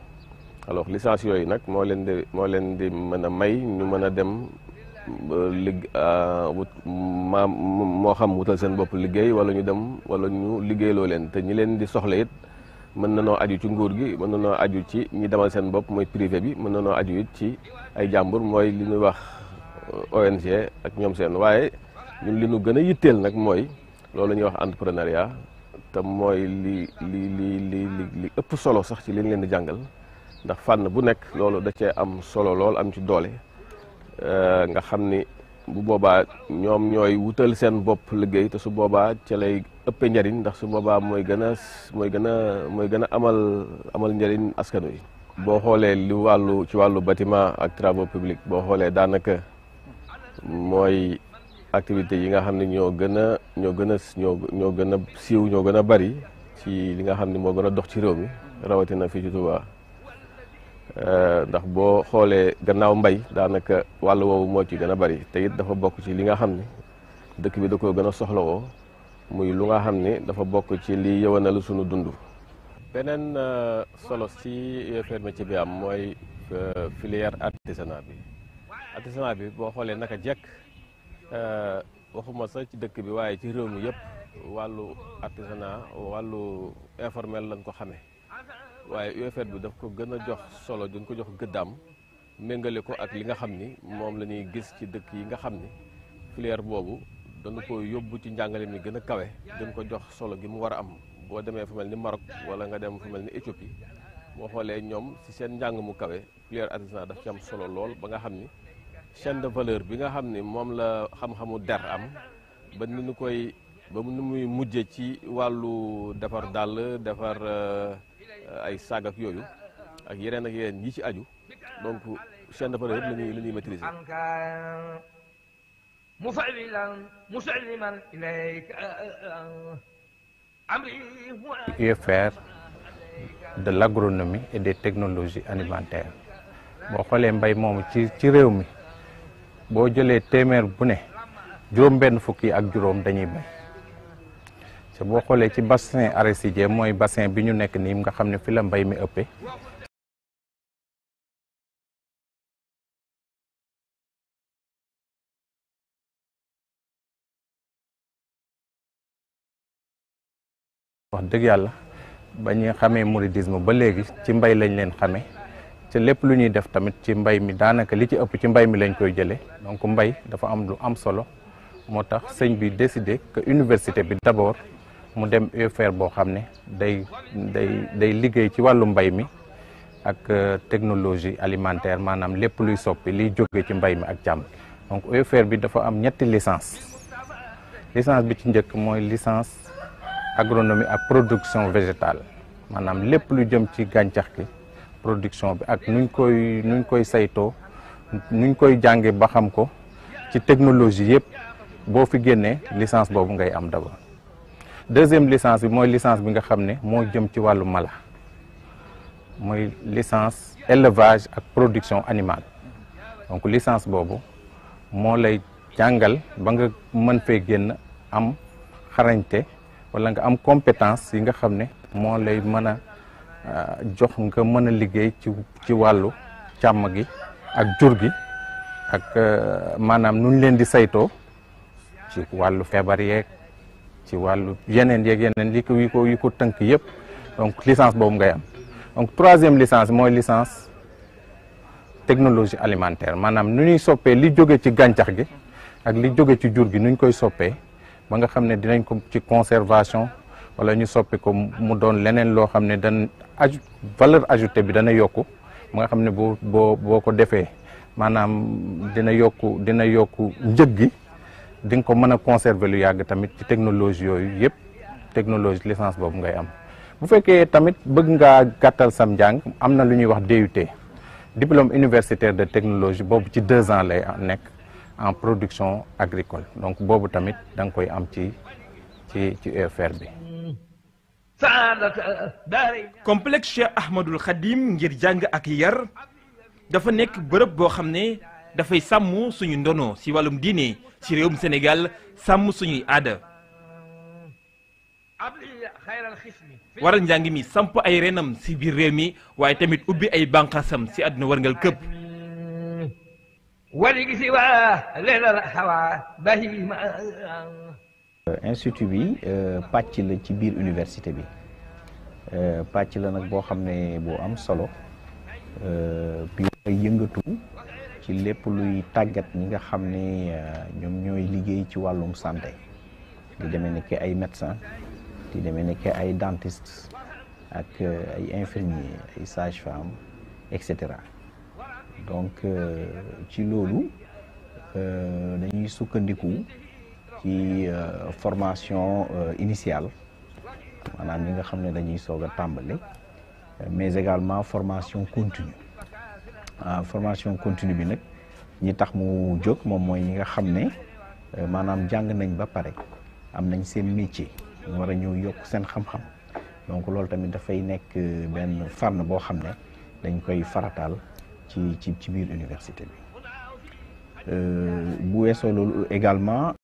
alors licence yooyu nag moo leen di mën a may ñu mën a dem moo xam wutal seen bopp liggéey wala ñu dem wala ñu liggéeyloo leen te ñi leen di soxla it mën na noo aju ci nguur gi mën na noo aju ci ñi demal seen bopp mooy privé bi mën na noo aju it ci ay jàmbur mooy li ñuy wax ONG ak ñoom seen waaye ñun li ñu gën a yitteel nag mooy loolu la ñuy wax entrepreneuriat te mooy li ëpp solo sax ci li ñu leen di jàngal ndax fànn bu nekk loolu da cee am solo lool am ci doole nga xam ni bu boobaa ñoom ñooy wutal seen bopp liggéey te su boobaa ca lay ëppee njariñ ndax su boobaa mooy gën a amal njariñ askan wi. boo xoolee ci wàllu bâtiment ak travaux publics boo xoolee daanaka mooy activités yi nga xam ne ñoo gën a siiw ñoo gën a bari ci li nga xam ne moo gën a dox ci réew mi rawatina fii ci Touba. ndax boo xoolee gannaaw mbay daanaka wàll woowu moo ci gën a bari te it dafa bokk ci li nga xam ne dëkk bi da ko gën a soxlawoo muy lu nga xam ne dafa bokk ci li yëwanal sunu dund. beneen solo ci UFR métier bi am mooy filière artisanat bi boo xoolee naka jekk waxuma sax ci dëkk bi waaye ci réew mi yëpp wàllu artisanat wàllu informel lañ ko xamee. waaye UFR bi daf ko gën a jox solo dañ ko jox gëddaam méngale ko ak li nga xam ni moom la ñuy gis ci dëkk yi nga xam ni filière boobu dañu ko yóbbu ci njàngale mi gën a kawe dañ ko jox solo gi mu war a am boo demee fu mel ni Maroc wala nga dem fu mel ni Éthiopie boo xoolee ñoom ci seen njàng mu kawe filière artisanat daf ci am solo lool ba nga xam ni chaîne de valeur bi nga xam ni moom la xam-xamu der am ba ni ñu koy ba nu muy mujje ci wàllu defar dàll defar ay saag ak yooyu ak yeneen yi ci aju donc chaîne de valeur yëpp la ñuy maîtriser. UFR de l'agronomie et des technologies alimentaires boo xoolee mbay moomu ci réew mi boo jëlee téeméer bu ne juróom-benn fukki ak juróom dañuy bay. te boo xoolee ci bassin arachidier mooy bassin bi ñu nekk nii nga xam ne fi la mbay mi ëppee. wax dëgg yàlla ba ñu xamee mouridisme ba léegi ci mbay lañ leen xamee te lépp lu ñuy def tamit ci mbay mi daanaka li ci ëpp ci mbay mi lañ koy jëlee donc mbay dafa am lu am solo moo tax sëñ bi décidé que université bi d'abord mu dem UFR boo xam ne day liggéey ci wàllu mbay mi ak technologie alimentaire maanaam lépp luy soppi liy jóge ci mbay mi ak càmm donc UFR bi dafa am ñetti licence bi ci njëkk mooy licence agronomie ak production végétale maanaam lépp lu jëm ci gàncax gi production bi ak nuñ koy saytoo nuñ koy jànge ba xam ko ci technologie yëpp boo fi génnee licence boobu ngay am d'abord. deuxième licence bi mooy licence bi nga xam ne moo jëm ci wàllu mala mooy licence élevage ak production animale donc licence boobu moo lay jàngal ba nga mën fee génn am xarañte wala nga am compétence yi nga xam ne moo lay mën a jox nga mën a liggéey ci wàllu càmm gi ak jur gi ak maanaam nuñ leen di saytoo ci wàllu feebar yeeg ci wàllu yeneen yi ko tënk yëpp donc licence boobu ngay am donc troisième licence mooy licence technologie alimentaire maanaam nu ñuy soppee li jóge ci gàncax gi ak li jóge ci jur gi nu ñu koy soppee ba nga xam ne dinañ ko ci conservation wala ñu soppi ko mu doon leneen loo xam ne valeur ajoutée bi dana yokku ba nga xam ne boo ko defee maanaam dina yokku njëg gi di nga ko mën a conserver lu yàgg tamit ci technologie yooyu yëpp technologie licence boobu ngay am bu fekkee tamit bëgg ngaa gàttal sam njàng am na lu ñuy wax DUT diplôme universitaire de technologie boobu ci 2 ans lay nekk en production agricole donc boobu tamit da nga koy am ci UFR bi. complexe Cheikh Ahmadul Khadim ngir jàng ak yar dafa nekk bërëb boo xam ne dafay sàmm suñu ndono si wàllum diine si réewum Sénégal sàmm suñuy aada waral njàng mi samp ay renam si biir réew mi waaye tamit ubbi ay bànqaasam si àdduna warngal këpp institut bi pàcc la ci biir université bi pàcc la nag boo xam ne boo am solo bi yëngatu ci lépp luy tàggat ñi nga xam ne ñoom ñooy liggéey ci wàllum santé di demee ni ki ay médecin di demee ni ki ay dentiste ak ay infirmier ay sage-femme et cetera donc ci loolu dañuy sukkandiku ci formation initiale maanaam ñi nga xam ne dañuy soog a tàmbali mais également formation continue formation continue bi nag ñi tax mu jóg moom mooy ñi nga xam ne maanaam jàng nañ ba pare am nañ seen métier ñu war a ñëw yokk seen xam-xam donc loolu tamit dafay nekk benn fànn boo xam ne dañ koy farataal ci biir université bi bu weesoo loolu également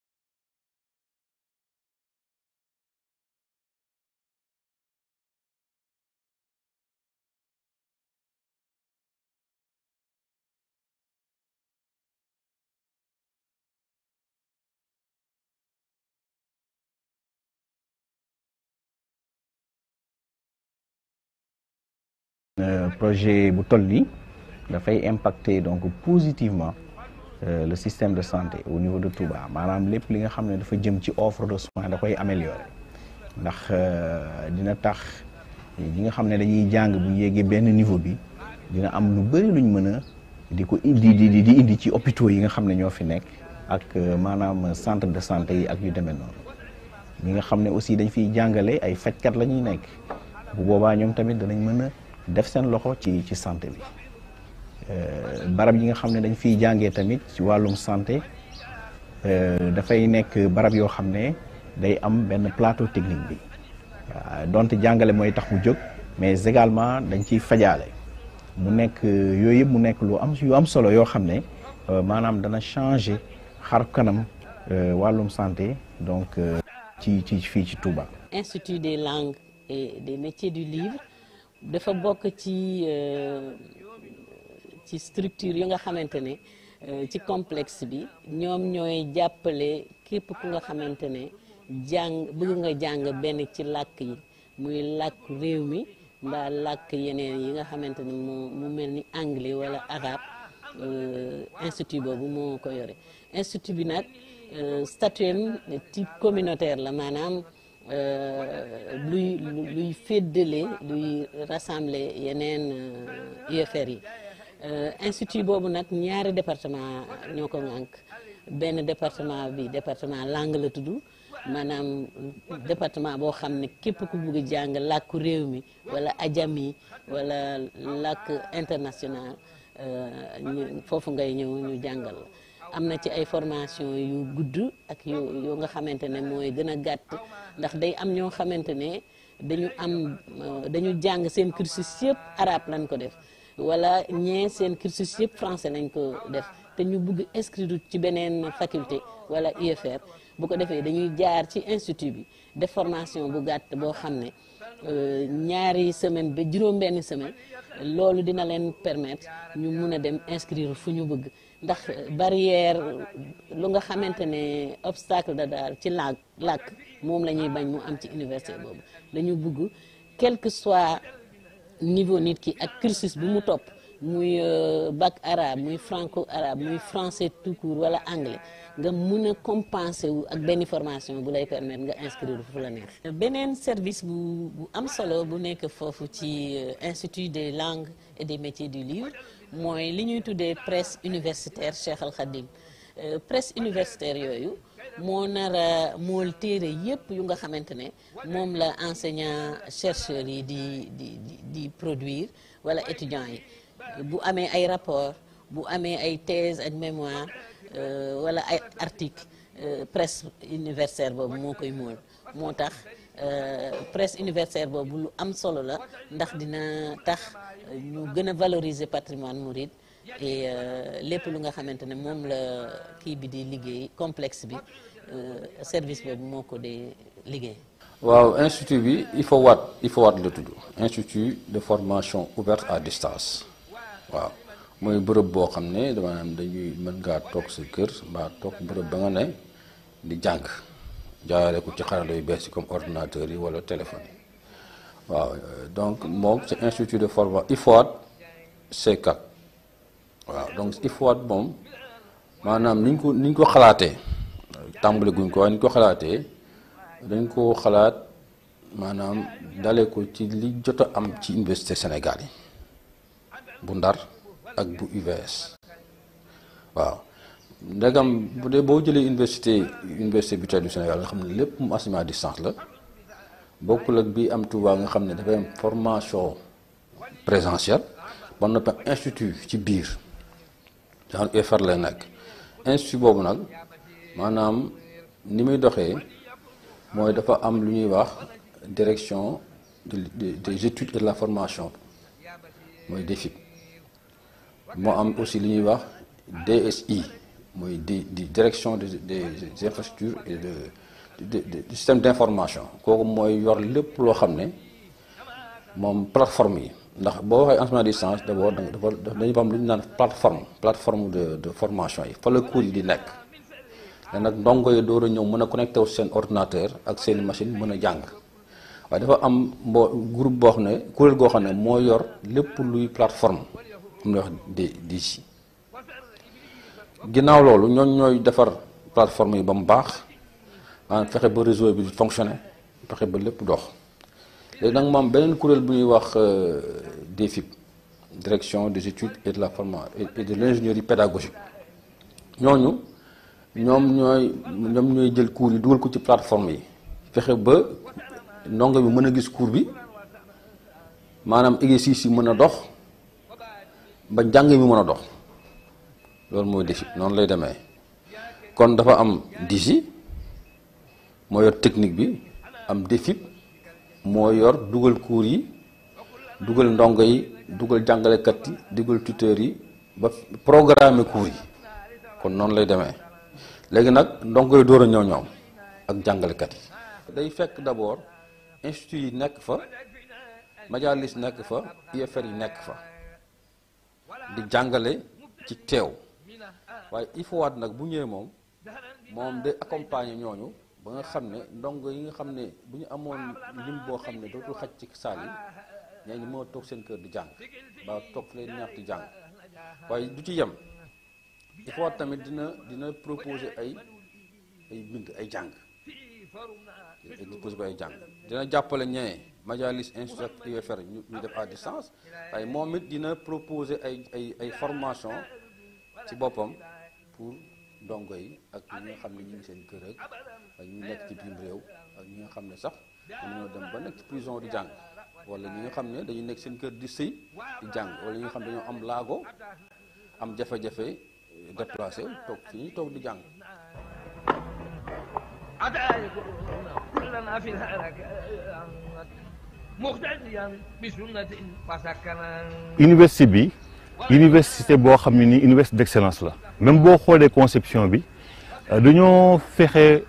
projet bu toll nii dafay impacter donc positivement le système de santé au niveau de Touba maanaam lépp li nga xam ne dafa jëm ci offre de soins da koy améliorer ndax dina tax ñi nga xam ne dañuy jàng bu yéegee benn niveau bi dina am lu bëri luñ mën a di ko di indi ci hôpitaux yi nga xam ne ñoo fi nekk ak maanaam centre de santé yi ak yu demee noonu ñi nga xam ne aussi dañ fiy jàngale ay fajkat la ñuy nekk bu boobaa ñoom tamit danañ mën a def seen loxo ci santé bi barab yi nga xam ne dañ fiy jàngee tamit ci wàllum santé dafay nekk barab yoo xam ne day am benn plateau technique bi donte jàngale mooy tax mu jóg mais également dañ ciy fajaale mu nekk yooyu yëpp mu nekk yu am solo yoo xam ne maanaam dana changer xar kanam wàllum santé donc ci fii ci Touba. Institut des langues et des métiers du livre dafa bokk ci structure yu nga xamante ne ci complexe bi ñoom ñooy jàppale képp ku nga xamante ne bëgg nga jàng benn ci làkk yi muy làkk réew mi mbaa làkk yeneen yi nga xamante ne mu mel ni anglais wala arabe institut boobu moo ko yore institut bi nag statut type communautaire la maanaam luy féddale luy rassembler yeneen UFR yi institut boobu nag ñaari département ñoo ko ŋànk benn département bi département langue la tudd maanaam département boo xam ne képp ku bugg jàng làkku réew mi wala ajami wala làkk international foofu ngay ñëw ñu jàngal la am na ci ay formation yu gudd ak yu nga xamante ne mooy gën a gàtt ndax day am ñoo xamante ne dañu jàng seen cursus yëpp arabe lañ ko def wala ñee seen cursus yëpp français lañ ko def te ñu bugg inscrire ci beneen faculté wala UFR bu ko defee dañuy jaar ci institut bi def formation bu gàtt boo xam ne ñaari semaine ba juróom-benn semaine loolu dina leen permettre ñu mun a dem inscrire fu ñu bëgg ndax barrière lu nga xamante ne obstacle da daal ci làkk moom la ñuy bañ mu am ci université boobu dañu bëgg quel que soit niveau nit ki ak cursus bu mu topp muy bac arabe muy franco arabe muy français tout court wala anglais nga mun a compenser wu ak benn formation bu lay permettre nga inscrire fu la neex. beneen service bu am solo bu nekk foofu ci institut des langues et des métiers du livre mooy li ñuy tuddee presse universitaire Cheikh Al Khadim presse universitaire yooyu moo nar a mool téere yépp yu nga xamante ne moom la enseignant chercheurs yi di produire wala étudiants yi bu amee ay rapport bu amee ay thèse ak mémoire wala ay article presse universitaire boobu moo koy mool moo tax presse universitaire boobu lu am solo la ndax dina tax ñu gën a valoriser patrimoine mouride et lépp lu nga xamante ne moom la kii bi di liggéey complexe bi service boobu moo ko di liggéey. waaw institut bi IFOWAT la tudd institut de formation ouverte à distance waaw mooy bërëb boo xam ne maanaam dañuy mën ngaa toog sa kër mbaa toog bërëb ba nga ne di jàng jaarale ko ci xarala yu bees yi comme ordinateur yi wala téléphone yi waaw donc moom c'est institut de formation IFOWAT C4 waaw donc il faut moom maanaam niñ ko xalaatee tàmbali guñ ko waaye niñ ko xalaatee dañ ko xalaat maanaam dale ko ci li jot a am ci université Sénégal yi bu Ndar ak bu UVS waaw ndegam bu dee boo jëlee université bi tey du Sénégal nga xam ne lépp mu enseignement à distance la bokkul ak bi am Touba nga xam ne dafay am formation présentielle ba noppi institut ci biir genre UFR lay nekk institut boobu nag maanaam ni muy doxee mooy dafa am lu ñuy wax direction des études et de la formation mooy DEFIP moo am aussi li ñuy wax DSI mooy di direction des infrastructures et du système d'information kooku mooy yor lépp loo xam ne moom plateforme yi ndax boo waxee enseignement à distance d'abord dañu fa am lu ñu naan plateforme de formation yi fa la cours yi di nekk te nag ndongo yi door a ñëw mën a connecté wu seen ordinateur ak seen machine mën a jàng waaye dafa am groupe boo xam ne kuréel goo xam ne moo yor lépp luy plateforme am na wax di ginnaaw loolu ñooy defar plateforme yi ba mu baax maanaam fexe ba réseau bi fonctionner fexe ba lépp dox léegi nag moom beneen kuréel bu ñuy wax DEFIP direction des études et de la formation et de l'ingénierie pédagogique ñoom ñooy jël cours yi dugal ko ci plateforme yi fexe ba ndongo bi mën a gis cours bi maanaam exercice yi mën a dox ba njàng mi mën a dox loolu mooy DEFIP noonu lay demee kon dafa am DIGI moo yor technique bi am DEFIP moo yor dugal cours yi dugal ndongo yi dugal jàngalekat yi dugal tuteurs yi ba programme cours yi kon noonu lay demee léegi nag ndongo yi door a ñëw ñoom ak jàngalekat yi day fekk d'abord institut yi nekk fa majalis nekk fa UFR yi nekk fa di jàngale ci teew waaye il faut waat nag bu ñëwee moom day accompagner ñooñu ba nga xam ne ndongo yi nga xam ne bu ñu amoon lim boo xam ne dootul xaj ci saal yi ñooñu moo toog seen kër di jàng ba toog fa leen ñaar di jàng waaye du ci yem il faut waat tamit dina proposer ay bind ay jàng dina jàppale ñee majalis institut ak UFR ñu def à distance waaye moom it dina proposer ay formation ci boppam pour ndongo yi ak ñi nga xam ne ñu ngi seen kër ak ñu nekk ci biir réew ak ñi nga xam ne sax dañoo dem ba nekk ci prison di jàng wala ñi nga xam ne dañu nekk seen kër di sëy di jàng wala ñi nga xam ne dañoo am laago am jafe-jafe déplacé toog fi ñuy toog di jàng. université bi université boo xam ne ni université d'excellence la même boo xoolee conception bi dañoo fexe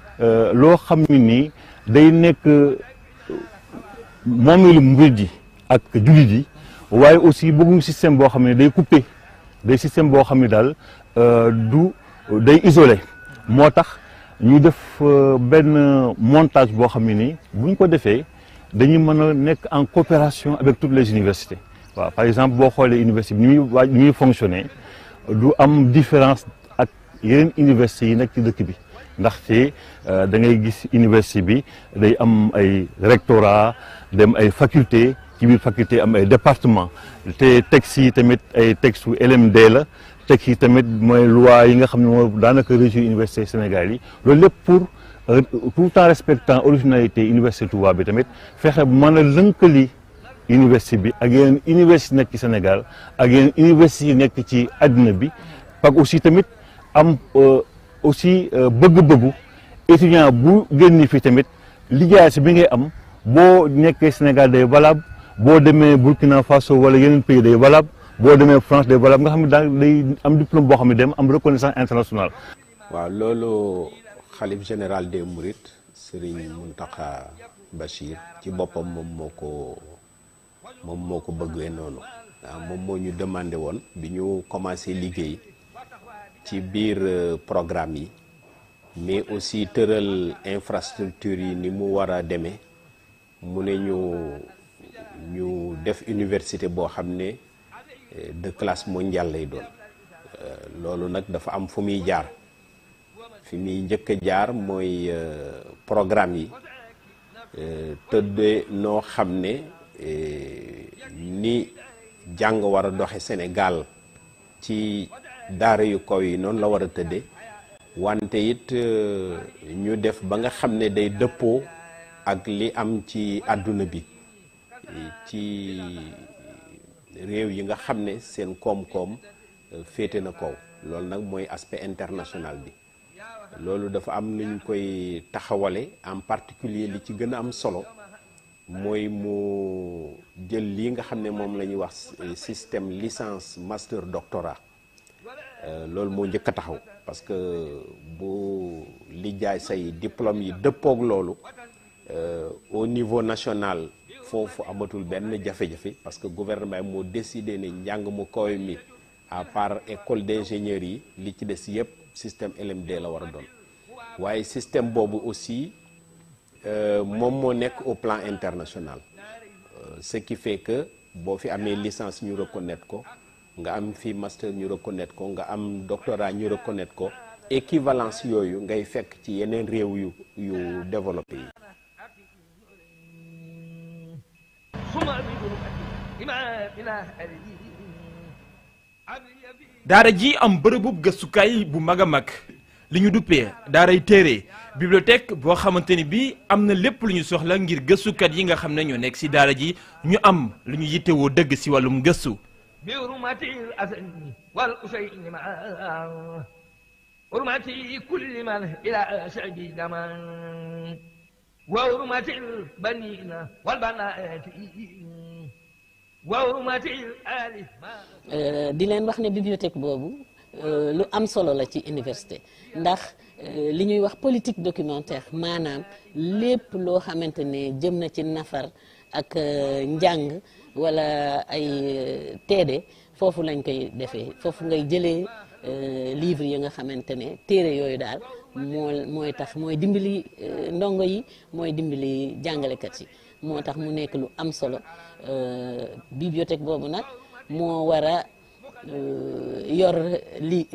loo xam ne nii day nekk moomeelu murid yi ak jullit yi waaye aussi bëgguñu système boo xam ne day coupé day système boo xam ne daal day isolé moo tax ñu def benn montage boo xam ne nii buñ ko defee dañuy mën a nekk en coopération avec toutes les universités waaw par exemple boo xoolee université bi ni muy fonctionner du am différence ak yeneen universités yi nekk ci dëkk bi ndaxte da ngay gis université bi day am ay rectorat dem ay faculté ci biir faculté am ay département te textes yi tamit ay textes yu LMD la textes yi tamit mooy loi yi nga xam ne moo daanaka régir université Sénégal yi loolu lépp pour tout en respectant originalité université Touba bi tamit fexe mën a lënkali université bi ak yeneen université nekk ci Sénégal ak yeneen université yi nekk ci àddina bi parce que aussi tamit am aussi bëgg-bëggu étudiant bu génn fi tamit liggéey si bi ngay am boo nekkee Sénégal day valable boo demee Burkina Faso wala yeneen pays day valable boo demee France day valable nga xam ne daal day am diplôme boo xam ne dem am reconnaissance internationale. waaw loolu xalif général des Mourides Serigne Mountakha Bachir ci boppam moom moo ko bëggee noonu waaw moom moo ñu demandé woon bi ñu commencé liggéey ci biir programme yi mais aussi tëral infrastructure yi ni mu war a demee mu ne ñu def université boo xam ne de classe mondiale lay doon loolu nag dafa am fu muy jaar fi muy njëkk a jaar mooy programme yi tëddee noo xam ne ni jàng war a doxe Sénégal ci daara yu kaw yi noonu la war a tëddee wante it ñu def ba nga xam ne day dëppoo ak li am ci àdduna bi ci réew yi nga xam ne seen koom-koom féete na kaw loolu nag mooy aspect international bi loolu dafa am nuñ koy taxawale en particulier li ci gën a am solo mooy mu jël lii nga xam ne moom la ñuy wax système licence master doctorat loolu moo njëkk a taxaw parce que bu li jaay say diplôme yi dëppoog loolu au niveau national foofu amatul benn jafe-jafe parce que gouvernement moo décidé ne njàng mu kawe mi à part école d'ingénieur yi li ci des yëpp système LMD la war a doon waaye système boobu aussi moom moo nekk au plan international ce qui fait que boo fi amee licence ñu reconnaître ko nga am fi master ñu reconnaître ko nga am doctorat ñu reconnaître ko équivalence yooyu ngay fekk ci yeneen réew yu développé yi. daara ji am bërëbub gëstukaay bu mag a mag li ñu duppee daaray téere bibliothèque boo xamante ni bii am na lépp lu ñu soxla ngir gëstukat yi nga xam ne ñoo nekk ci daara ji ñu am lu ñu yittewoo dëgg ci wàllum gëstu. di leen wax ne bibliothèque boobu lu am solo la ci université ndax li ñuy wax politique documentaire maanaam lépp loo xamante ne jëm na ci nafar ak njàng wala ay teede foofu lañ koy defee foofu ngay jëlee livre yi nga xamante ne téere yooyu daal mooy tax mooy dimbali ndongo yi mooy dimbali jàngalekat yi moo tax mu nekk lu am solo bibliothèque boobu nag moo war a yor li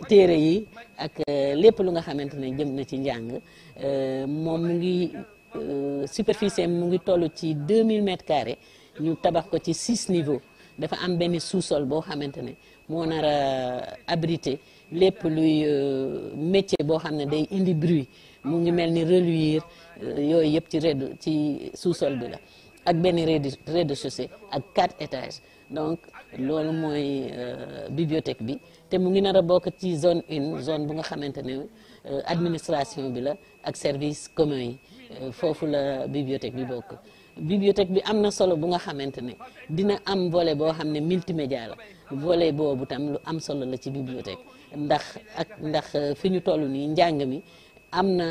téere yi ak lépp lu nga xamante ne jëm na ci njàng moom mu ngi superficie mu ngi toll ci 2000 mètres carrés ñu tabax ko ci 6 niveaux dafa am benn sous-sol boo xamante ne moo nar a abrité lépp luy métier boo xam ne day indi bruit mu ngi mel ni reluire yooyu yëpp ci sous-sol bi la ak benn rez-de-chaussée ak 4 étages donc loolu mooy bibliothèque bi te mu ngi nar a bokk ci zone 1 zone bu nga xamante ne administration bi la ak service commun yi foofu la bibliothèque bi bokk. bibliothèque bi am na solo bu nga xamante ne dina am volet boo xam ne multimédia la volet boobu tam lu am solo la ci bibliothèque ndax fi ñu toll nii njàng mi am na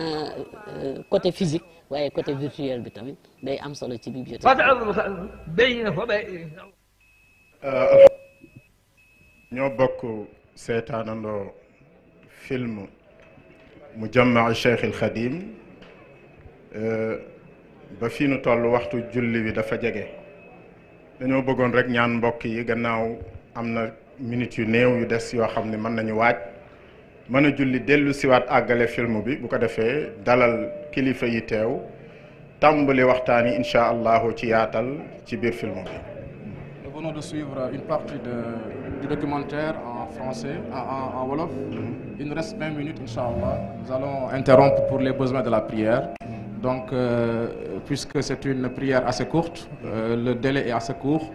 côté physique waaye côté virtuel bi tamit day am solo ci bibliothèque. ñoo bokk seetaanandoo film Mujamma Cheikh al Khadim ba fii nu toll waxtu julli bi dafa jege dañoo bëggoon rek ñaan mbokk yi gannaaw am na minutes yu néew yu des yoo xam ne mën nañu waaj mën a julli dellu siwaat àggale film bi bu ko defee dalal kilifa yi teew tàmbali waxtaan yi incha allahu ci yaatal ci biir film bi. Nous venons de suivre une partie du documentaire en français, en wolof. Il nous reste 20 minutes, Inch'Allah. Nous allons interrompre pour les besoins de la prière. Donc, puisque c'est une prière assez courte, le délai est assez court,